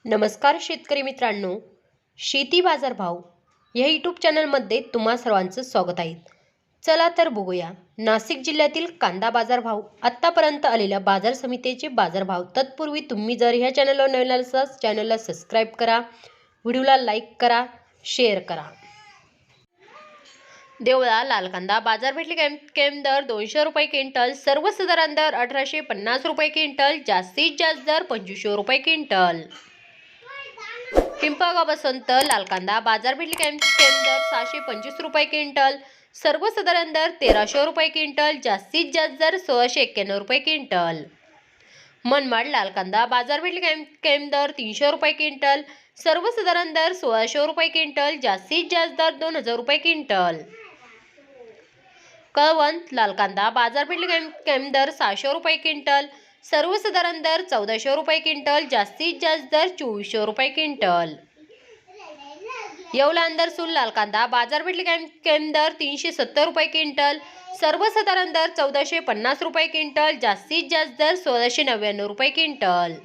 नमस्कार शेतकरी मित्रांनो, शेती बाजार भाव या यूट्यूब चॅनलमध्ये तुम्हा सर्वांचं स्वागत आहे. चला तर बघूया नाशिक जिल्ह्यातील कांदा बाजार भाव, आत्तापर्यंत आलेल्या बाजार समितीचे बाजार भाव. तत्पूर्वी तुम्ही जर ह्या चॅनलवर नवीन असाल चॅनलला सबस्क्राईब करा, व्हिडिओला लाईक करा, शेअर करा. देवळा लाल कांदा बाजार भेटले कॅम्प दर 200 रुपये क्विंटल, सर्वसाधारण दर 1850 रुपये क्विंटल, जास्तीत जास्त दर 2500 रुपये क्विंटल. पिंपळगाव बसंत लाल कांदा बाजार भेटले कॅम्प दर 625 रुपये क्विंटल, सर्वसाधारण दर 1300 रुपये क्विंटल, जास्तीत जास्त दर 1691 रुपये क्विंटल. मनमाड लाल कांदा बाजार भेटले कॅम्प दर 300 रुपये क्विंटल, सर्वसाधारण दर 1600 रुपये क्विंटल, जास्तीत जास्त दर 2000 रुपये क्विंटल. कळवण लाल कांदा बाजार भेटले कॅम्प दर 600 रुपये क्विंटल, सर्वसाधारण दर 1400 रुपये क्विंटल, जास्तीत जास्त दर 2400 रुपये क्विंटल. येवला अंदरसूल लाल कांदा बाजार भेटले कॅम्प दर 370 रुपये क्विंटल, सर्वसाधारण दर 1450 रुपये क्विंटल, जास्तीत जास्त दर 1699 रुपये क्विंटल.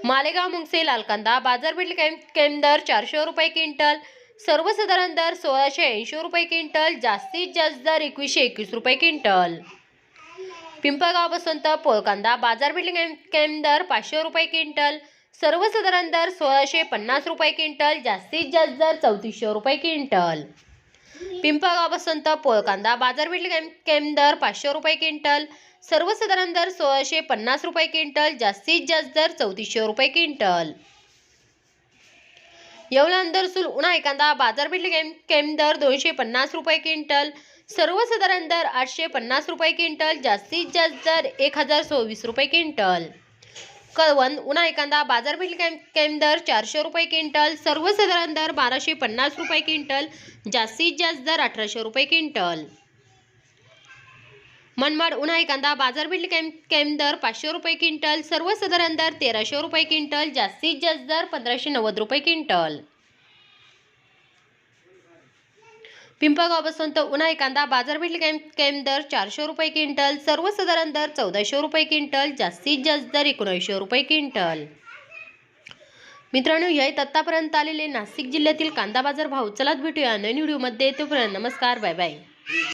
मालेगाव मुंगसे लाल कांदा बाजार भेटले कॅम्प दर 400 रुपये क्विंटल, सर्वसाधारण दर 1680 रुपये क्विंटल, जास्तीत जास्त दर 2121 रुपये क्विंटल. पिंपळगाव बसंत पोळ कांदा बाजार भेटले कॅम्प दर 500 रुपये क्विंटल, सर्वसाधारण दर 1650 रुपये क्विंटल, जास्तीत जास्त दर 3400 रुपये क्विंटल. पिंपळगाव बसंत पोळ कांदा बाजार भेटले कॅम्प दर 500 रुपये क्विंटल, सर्वसाधारण दर 1650 रुपये क्विंटल, जास्तीत जास्त दर 3400 रुपये क्विंटल. येवला अंदरसूल उन्हाळी कांदा बाजार भेटले कॅम्प दर 250 रुपये क्विंटल, सर्वसाधारण दर 850 रुपये क्विंटल, जास्तीत जास्त दर 1024 रुपये क्विंटल. कळवण उन्हाळी कांदा बाजार भेटले कॅम्प दर 400 रुपये क्विंटल, सर्वसाधारण दर 1250 रुपये क्विंटल, जास्तीत जास्त दर 1800 रुपये क्विंटल. मनमाड उन्हाळी कांदा बाजार भेटले कॅम्प दर 500 रुपये क्विंटल, सर्वसाधारण दर 1300 रुपये क्विंटल, जास्तीत जास्त दर 1590 रुपये क्विंटल. पिंपळगाव बसंत उन्हाळी कांदा बाजार भेटले कॅम्प दर 400 रुपये क्विंटल, सर्वसाधारण दर 1400 रुपये क्विंटल, जास्तीत जास्त दर 1900 रुपये क्विंटल. मित्रांनो, हे आहेत आत्तापर्यंत आलेले नाशिक जिल्ह्यातील कांदा बाजार भाव. चला भेटूया नवीन व्हिडिओमध्ये. तोपर्यंत नमस्कार, बाय बाय.